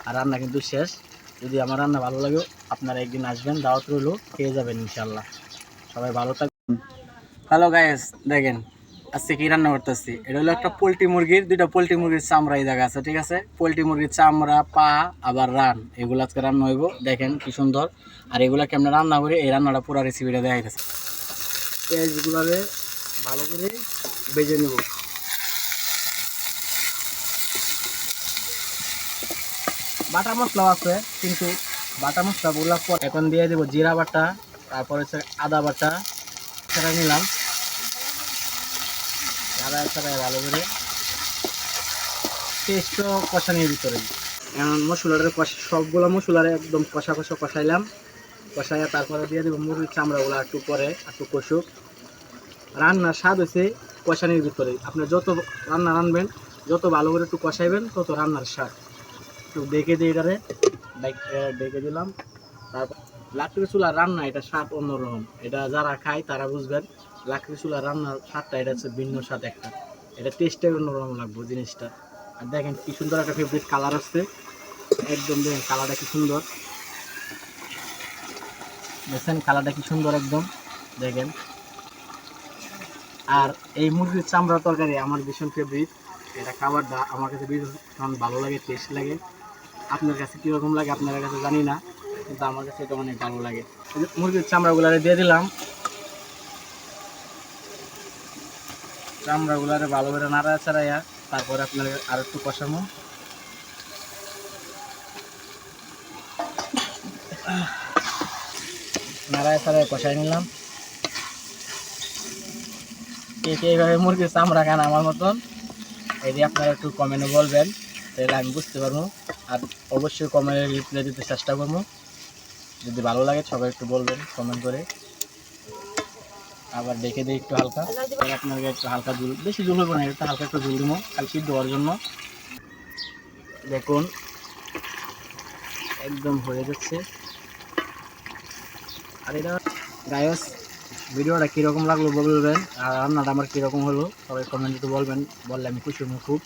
আর রান্না কিন্তু শেষ। যদি আমার রান্না ভালো লাগে আপনারা একদিন আসবেন, দাওয়াত রইল, খেয়ে যাবেন ইনশাল্লাহ। সবাই ভালো থাকবেন। হ্যালো গাইস, দেখেন আজকে কি রান্না করতেছি। এটা হলো একটা পোলট্রি মুরগির, দুইটা পোলট্রি মুরগির চামড়া এই জায়গা আছে, ঠিক আছে। পোলট্রি মুরগির চামড়া, পা, আবার রান, এগুলো আজকে রান্না হইব। দেখেন কি সুন্দর। আর এগুলা কেমন রান্না করি, এই রান্নাটা পুরো রেসিপিটা দেখা গেছে। পেঁয়াজগুলারে ভালো করে বেজে নেব। বাটা মশলা আছে, কিন্তু বাটা মশলাগুলো এখন দিয়ে দেবো জিরা বাটা, তারপরে হচ্ছে আদা বাটা, সেটা নিলাম। আদা ছাড়া ভালো করে পেস্টও কষানির ভিতরে। এখন মশলাটা সবগুলো মশলারে একদম কষা কষা কষাইলাম। কষাইয়া তারপরে দিয়ে দেবো মুরগির চামড়াগুলো একটু পরে, একটু কষুক। রান্নার স্বাদ হচ্ছে কষানির ভিতরে। আপনি যত রান্না রানবেন, যত ভালো করে একটু কষাইবেন, তত রান্নার স্বাদ। একটু দেখে দিয়ে এটারে ডেকে দিলাম। তারপর লাকড়ি চুলার রান্না, এটা স্বাদ অন্যরকম। এটা যারা খায় তারা বুঝবেন। লাকড়ি চুলার রান্নার স্বাদটা, এটা হচ্ছে ভিন্ন স্বাদ একটা। এটা টেস্টটাই অন্যরকম লাগবে জিনিসটা। আর দেখেন কি সুন্দর একটা ফেভারিট কালার আসছে, একদম দেখেন কালারটা কি সুন্দর। দেখছেন কালারটা কি সুন্দর একদম, দেখেন। আর এই মুরগির চামড়া তরকারি আমার ভীষণ ফেভারিট। এটা খাবারটা আমার কাছে ভীষণ ভালো লাগে, টেস্ট লাগে। আপনার কাছে কীরকম লাগে আপনার কাছে জানি না, কিন্তু আমার কাছে এটা অনেক ভালো লাগে। মুরগির চামড়াগুলারে দিয়ে দিলাম। চামড়াগুলারে ভালো করে নাড়া চাড়াইয়া তারপরে আপনার আর একটু কষানো। নাড়ায় চাড়ায় কষাই নিলাম। কে কে এইভাবে মুরগির চামড়া খান আমার মতন, এটি আপনারা একটু কমেন্টে বলবেন, তাহলে আমি বুঝতে পারবো। আর অবশ্যই কমেন্টে রিপ্লাই দিতে চেষ্টা করবো। যদি ভালো লাগে সবাই একটু বলবেন কমেন্ট করে। আবার দেখে দিই একটু হালকা, আপনাকে একটু হালকা ঝুল, বেশি ঝুল হবো না, একটু হালকা একটু ঝুল দিব খালি সিদ্ধ হওয়ার জন্য। দেখুন একদম হয়ে যাচ্ছে। আর এটা গায়স, ভিডিওটা কীরকম লাগলো বলবেন, আর রান্নাটা আমার কীরকম হলো সবাই কমেন্টে একটু বলবেন, বললে আমি খুশি হবো খুব।